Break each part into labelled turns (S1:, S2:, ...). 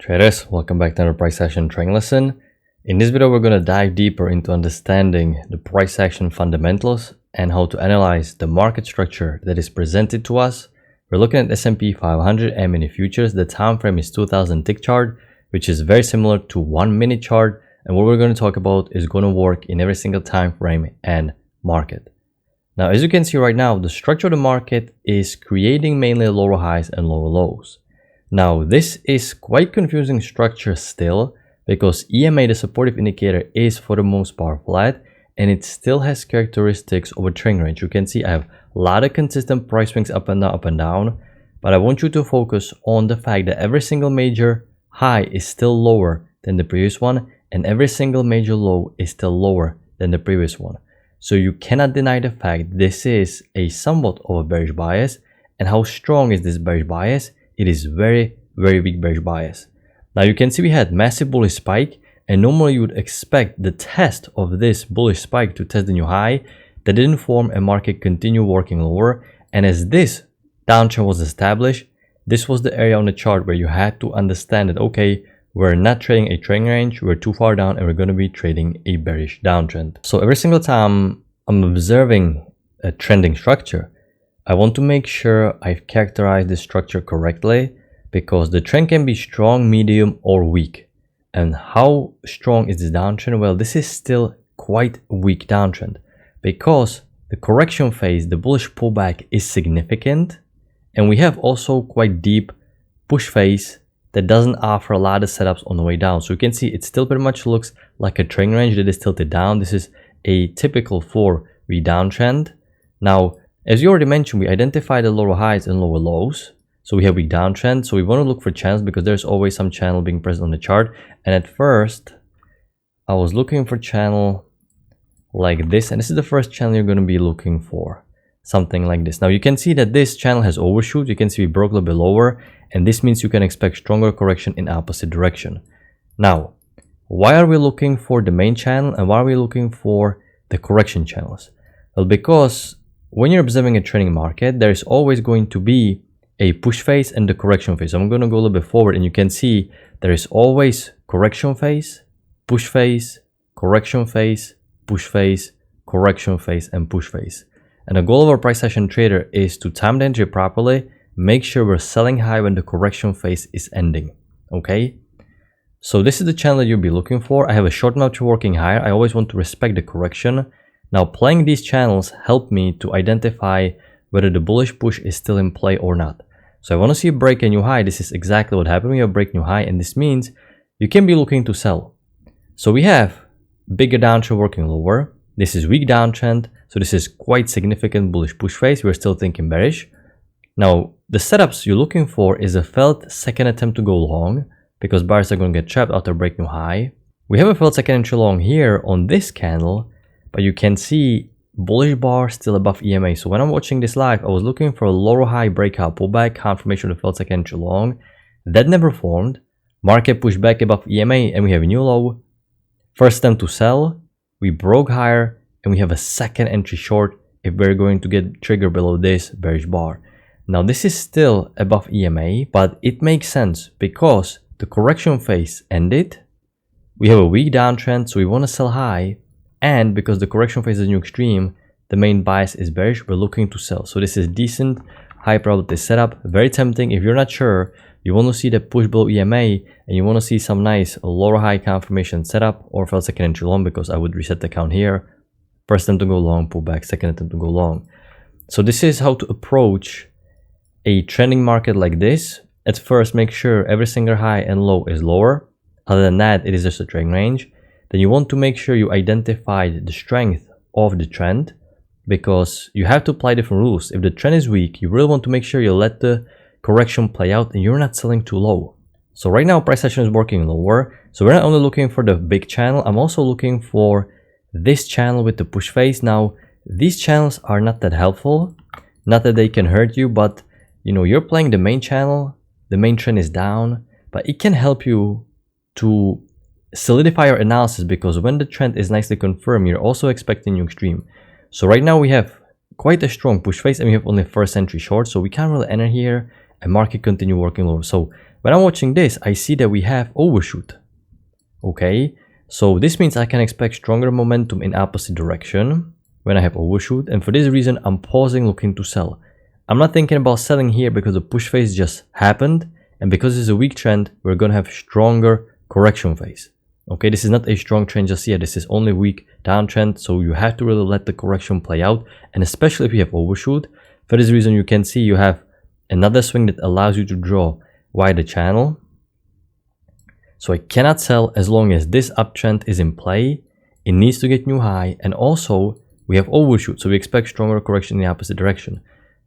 S1: Traders, welcome back to another price action trading lesson. In this video, we're going to dive deeper into understanding the price action fundamentals and how to analyze the market structure that is presented to us. We're looking at S&P 500 mini futures. The time frame is 2000 tick chart, which is very similar to 1 minute chart. And what we're going to talk about is going to work in every single time frame and market. Now, as you can see right now, the structure of the market is creating mainly lower highs and lower lows. Now, this is quite confusing structure still because EMA, the supportive indicator, is for the most part flat and it still has characteristics of a trend range. You can see I have a lot of consistent price swings up and down, but I want you to focus on the fact that every single major high is still lower than the previous one and every single major low is still lower than the previous one. So you cannot deny the fact this is a somewhat of a bearish bias. And how strong is this bearish bias? It is very weak bearish bias. Now you can see we had massive bullish spike, and normally you would expect the test of this bullish spike to test the new high. That didn't form, and market continue working lower. And as this downtrend was established, this was the area on the chart where you had to understand that okay, we're not trading a trend range, we're too far down and we're going to be trading a bearish downtrend. So every single time I'm observing a trending structure, I want to make sure I've characterized the structure correctly because the trend can be strong, medium, or weak. And how strong is this downtrend? Well, this is still quite a weak downtrend because the correction phase, the bullish pullback, is significant. And we have also quite deep push phase that doesn't offer a lot of setups on the way down. So you can see it still pretty much looks like a trend range that is tilted down. This is a typical 4-week downtrend. Now, as you already mentioned, we identified the lower highs and lower lows. So we have weak downtrend. So we want to look for channels because there's always some channel being present on the chart. And at first, I was looking for channel like this. And this is the first channel you're going to be looking for. Something like this. Now you can see that this channel has overshoot. You can see we broke a little bit lower. And this means you can expect stronger correction in opposite direction. Now, why are we looking for the main channel and why are we looking for the correction channels? Well, because when you're observing a trading market, there is always going to be a push phase and the correction phase. I'm going to go a little bit forward and you can see there is always correction phase, push phase, correction phase, push phase, correction phase, and push phase. And the goal of our price action trader is to time the entry properly, make sure we're selling high when the correction phase is ending. Okay? So this is the channel that you'll be looking for. I have a short amount to working higher. I always want to respect the correction. Now playing these channels help me to identify whether the bullish push is still in play or not. So I want to see a break a new high. This is exactly what happened. We have a break new high and this means you can be looking to sell. So we have bigger downtrend working lower. This is weak downtrend. So this is quite significant bullish push phase. We're still thinking bearish. Now the setups you're looking for is a failed second attempt to go long because buyers are going to get trapped after break new high. We have a failed second entry long here on this candle. But you can see bullish bar still above EMA. So when I'm watching this live, I was looking for a lower high breakout pullback, confirmation of the failed second entry long. That never formed. Market pushed back above EMA and we have a new low. First attempt to sell. We broke higher and we have a second entry short if we're going to get triggered below this bearish bar. Now this is still above EMA, but it makes sense because the correction phase ended. We have a weak downtrend, so we want to sell high. And because the correction phase is new extreme, the main bias is bearish, we're looking to sell. So this is decent, high probability setup, very tempting. If you're not sure, you want to see the push below EMA and you want to see some nice lower high confirmation setup or failed second entry long because I would reset the count here. First attempt to go long, pull back, second attempt to go long. So this is how to approach a trending market like this. At first, make sure every single high and low is lower. Other than that, it is just a trend range. Then you want to make sure you identify the strength of the trend because you have to apply different rules. If the trend is weak, you really want to make sure you let the correction play out and you're not selling too low. So right now price action is working lower. So we're not only looking for the big channel, I'm also looking for this channel with the push phase. Now these channels are not that helpful, not that they can hurt you, but you know, you're playing the main channel, the main trend is down, but it can help you to solidify your analysis because when the trend is nicely confirmed, you're also expecting new extreme. So right now we have quite a strong push phase and we have only first entry short, so we can't really enter here and market continue working lower. So when I'm watching this, I see that we have overshoot. Okay, so this means I can expect stronger momentum in opposite direction when I have overshoot, and for this reason I'm pausing looking to sell. I'm not thinking about selling here because the push phase just happened, and because it's a weak trend, we're gonna have stronger correction phase. Okay, this is not a strong trend just yet, this is only weak downtrend, so you have to really let the correction play out, and especially if you have overshoot. For this reason, you can see you have another swing that allows you to draw wider channel. So I cannot sell as long as this uptrend is in play. It needs to get new high, and also we have overshoot, so we expect stronger correction in the opposite direction.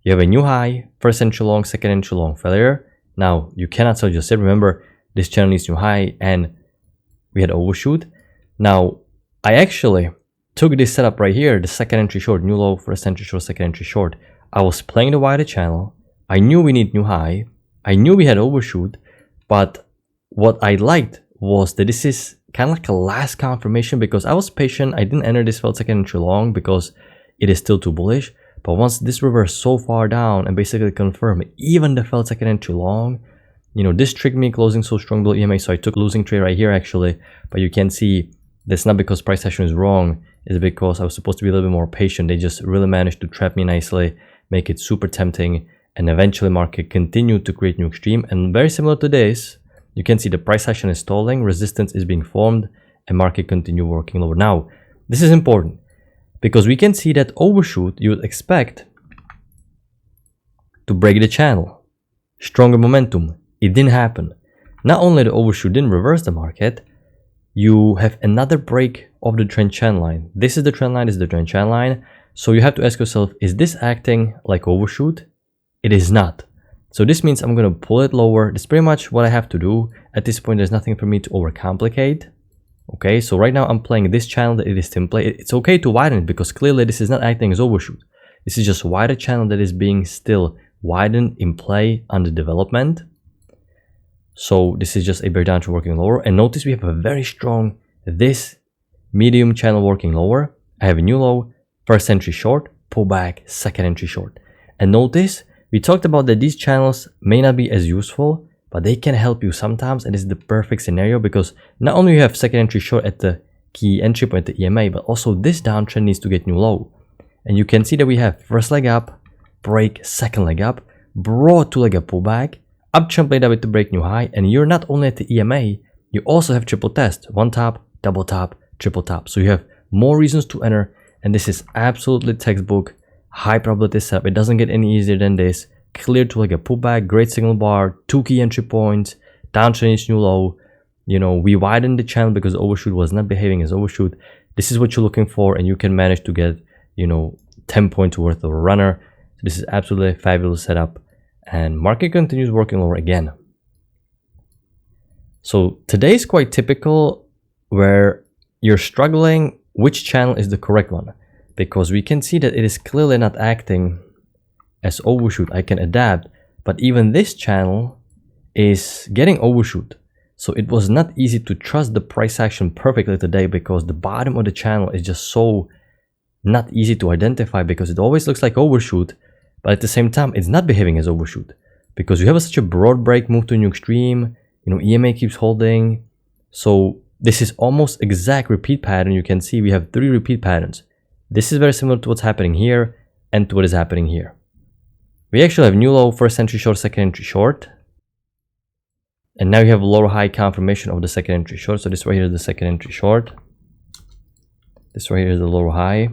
S1: You have a new high, first entry long, second entry long failure. Now you cannot sell just yet. Remember, this channel needs new high, and we had overshoot. Now I actually took this setup right here, the second entry short, new low, first entry short, second entry short. I was playing the wider channel. I knew we need new high. I knew we had overshoot, but what I liked was that this is kind of like a last confirmation, because I was patient. I didn't enter this failed second entry long because it is still too bullish. But once this reversed so far down and basically confirmed even the failed second entry long, you know, this tricked me closing so strong below EMA. So I took losing trade right here actually, but you can see that's not because price action is wrong. It's because I was supposed to be a little bit more patient. They just really managed to trap me nicely, make it super tempting, and eventually market continued to create new extreme. And very similar to this, you can see the price action is stalling, resistance is being formed, and market continue working lower. Now, this is important because we can see that overshoot you would expect to break the channel, stronger momentum. It didn't happen. Not only the overshoot didn't reverse the market, you have another break of the trend channel line. This is the trend line, this is the trend channel line. So you have to ask yourself, is this acting like overshoot? It is not. So this means I'm going to pull it lower. That's pretty much what I have to do. At this point, there's nothing for me to overcomplicate. Okay, so right now I'm playing this channel that it is still in play. It's okay to widen it because clearly this is not acting as overshoot. This is just wider channel that is being still widened in play under development. So this is just a breakdown to working lower. And notice we have a very strong, this medium channel working lower. I have a new low, first entry short, pull back, second entry short. And notice we talked about that these channels may not be as useful, but they can help you sometimes. And this is the perfect scenario because not only you have second entry short at the key entry point, the EMA, but also this downtrend needs to get new low. And you can see that we have first leg up, break, second leg up, broad two leg up pullback, uptrend played up to break new high, and you're not only at the EMA, you also have triple test, one top, double top, triple top. So you have more reasons to enter, and this is absolutely textbook, high probability setup. It doesn't get any easier than this. Clear to like a pullback, great signal bar, two key entry points, downtrend is new low. You know, we widened the channel because overshoot was not behaving as overshoot. This is what you're looking for, and you can manage to get, you know, 10 points worth of a runner. So this is absolutely a fabulous setup. And market continues working lower again. So today is quite typical where you're struggling which channel is the correct one, because we can see that it is clearly not acting as overshoot. I can adapt, but even this channel is getting overshoot. So it was not easy to trust the price action perfectly today because the bottom of the channel is just so not easy to identify because it always looks like overshoot. But at the same time, it's not behaving as overshoot because you have such a broad break, move to a new extreme, you know, EMA keeps holding. So this is almost exact repeat pattern. You can see we have 3 repeat patterns. This is very similar to what's happening here and to what is happening here. We actually have new low, first entry short, second entry short. And now you have lower high confirmation of the second entry short. So this right here is the second entry short. This right here is the lower high.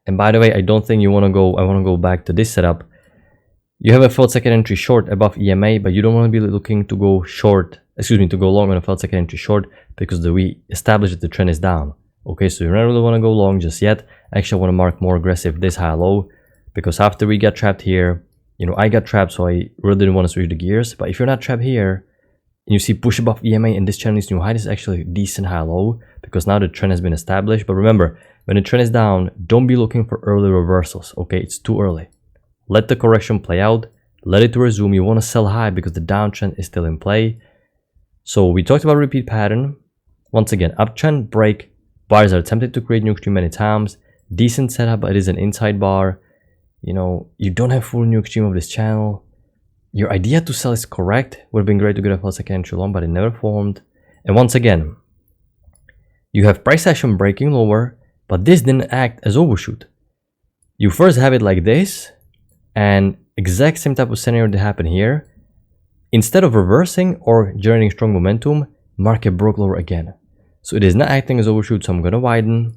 S1: And by the way, I don't think you want to go, I want to go back to this setup. You have a failed second entry short above EMA, but you don't want to be looking to go short, excuse me, to go long on a failed second entry short because we established that the trend is down. Okay, so you don't really want to go long just yet. Actually, I want to mark more aggressive this high low because after we got trapped here, you know, I got trapped, so I really didn't want to switch the gears. But if you're not trapped here, and you see push above EMA and this channel is new high, this is actually a decent high low because now the trend has been established. But remember, when the trend is down, don't be looking for early reversals. Okay, it's too early. Let the correction play out. Let it resume. You want to sell high because the downtrend is still in play. So we talked about repeat pattern. Once again, uptrend, break. Buyers are attempted to create new extreme many times. Decent setup, but it is an inside bar. You know, you don't have full new extreme of this channel. Your idea to sell is correct. Would have been great to get a full second entry long, but it never formed. And once again, you have price action breaking lower, but this didn't act as overshoot. You first have it like this, and exact same type of scenario that happened here. Instead of reversing or generating strong momentum, market broke lower again. So it is not acting as overshoot, so I'm going to widen.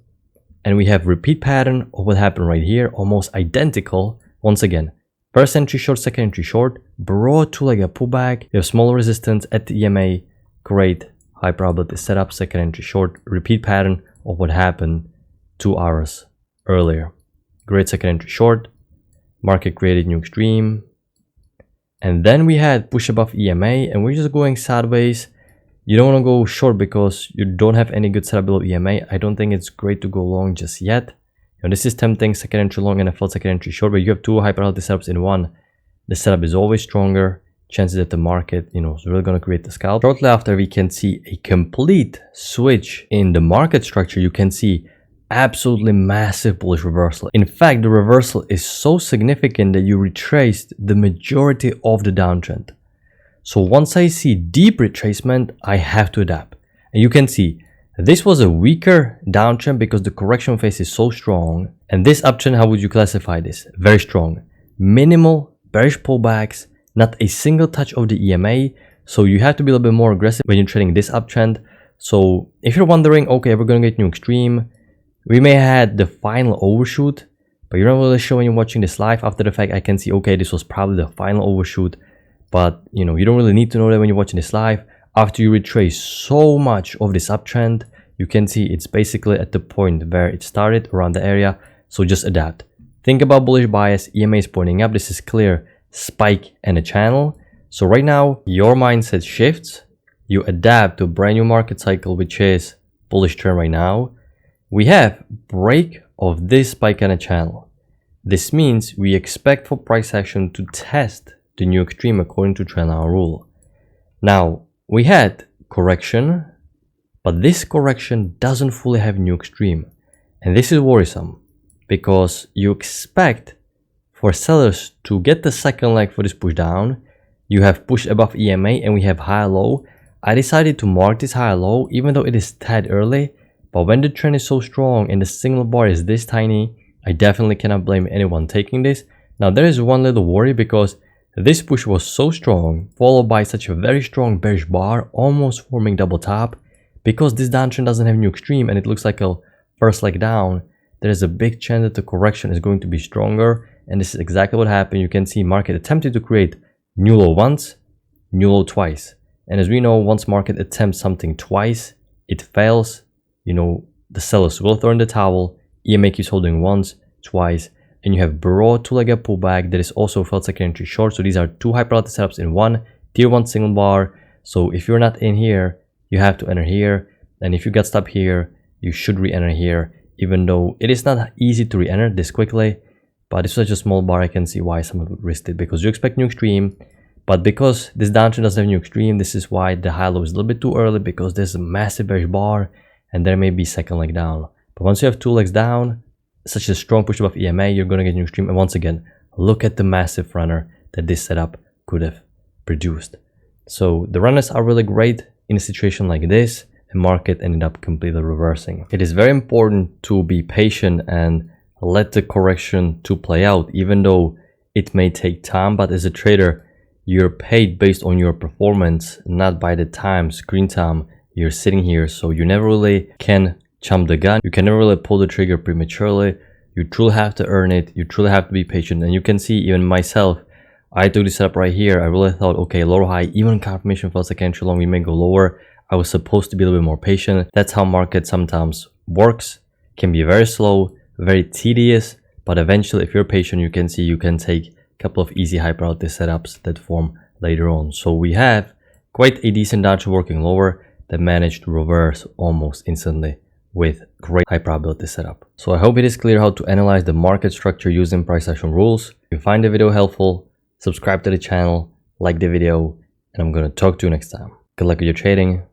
S1: And we have repeat pattern of what happened right here, almost identical. Once again, first entry short, second entry short, broad two-legged pullback. You have small resistance at the EMA, great high probability setup, second entry short, repeat pattern of what happened 2 hours earlier. Great second entry short, market created new extreme. And then we had push above EMA, and we're just going sideways. You don't want to go short because you don't have any good setup below EMA. I don't think it's great to go long just yet. You know, this is tempting, second entry long and a full second entry short, but you have 2 high probability setups in one. The setup is always stronger. Chances that the market, is really going to create the scalp. Shortly after, we can see a complete switch in the market structure. You can see absolutely massive bullish reversal. In fact, the reversal is so significant that you retraced the majority of the downtrend. So once I see deep retracement, I have to adapt. And you can see this was a weaker downtrend because the correction phase is so strong. And this uptrend, how would you classify this? Very strong. Minimal bearish pullbacks, not a single touch of the EMA. So you have to be a little bit more aggressive when you're trading this uptrend. So if you're wondering, okay, we're going to get new extreme, we may have had the final overshoot, but you're not really sure when you're watching this live. After the fact, I can see, okay, this was probably the final overshoot. But, you don't really need to know that when you're watching this live. After you retrace so much of this uptrend, you can see it's basically at the point where it started, around the area. So just adapt. Think about bullish bias. EMA is pointing up. This is clear spike and a channel. So right now, your mindset shifts. You adapt to a brand new market cycle, which is bullish trend right now. We have break of this spike and a channel. This means we expect for price action to test the new extreme according to trendline rule. Now, we had correction, but this correction doesn't fully have new extreme. And this is worrisome because you expect for sellers to get the second leg for this push down. You have pushed above EMA and we have high low. I decided to mark this high low even though it is tad early. But when the trend is so strong and the signal bar is this tiny, I definitely cannot blame anyone taking this. Now there is one little worry because this push was so strong, followed by such a very strong bearish bar, almost forming double top. Because this downtrend doesn't have new extreme and it looks like a first leg down, there is a big chance that the correction is going to be stronger. And this is exactly what happened. You can see market attempted to create new low once, new low twice. And as we know, once market attempts something twice, it fails. The sellers will throw in the towel. EMA keeps holding once, twice, and you have broad two-legged pullback that is also felt second entry short. So these are 2 high probability setups in one, tier 1 single bar. So if you're not in here, you have to enter here. And if you got stopped here, you should re-enter here, even though it is not easy to re-enter this quickly. But it's such a small bar, I can see why someone would risk it because you expect new extreme. But because this downtrend doesn't have new extreme, this is why the high low is a little bit too early because there's a massive bearish bar. And there may be second leg down. But once you have 2 legs down, such a strong push above EMA, you're going to get new extreme. And once again, look at the massive runner that this setup could have produced. So the runners are really great in a situation like this, and market ended up completely reversing. It is very important to be patient and let the correction to play out, even though it may take time. But as a trader, you're paid based on your performance, not by the time, screen time, you're sitting here. So you never really can jump the gun. You can never really pull the trigger prematurely. You truly have to earn it. You truly have to be patient. And you can see even myself, I took this setup right here. I really thought, okay, lower high, even confirmation for second entry long, we may go lower. I was supposed to be a little bit more patient. That's how market sometimes works. Can be very slow, very tedious, but eventually if you're patient, you can see you can take a couple of easy high probability setups that form later on. So we have quite a decent downtrend working lower that managed to reverse almost instantly with great high probability setup. So I hope it is clear how to analyze the market structure using price action rules. If you find the video helpful, subscribe to the channel, like the video, and I'm going to talk to you next time. Good luck with your trading.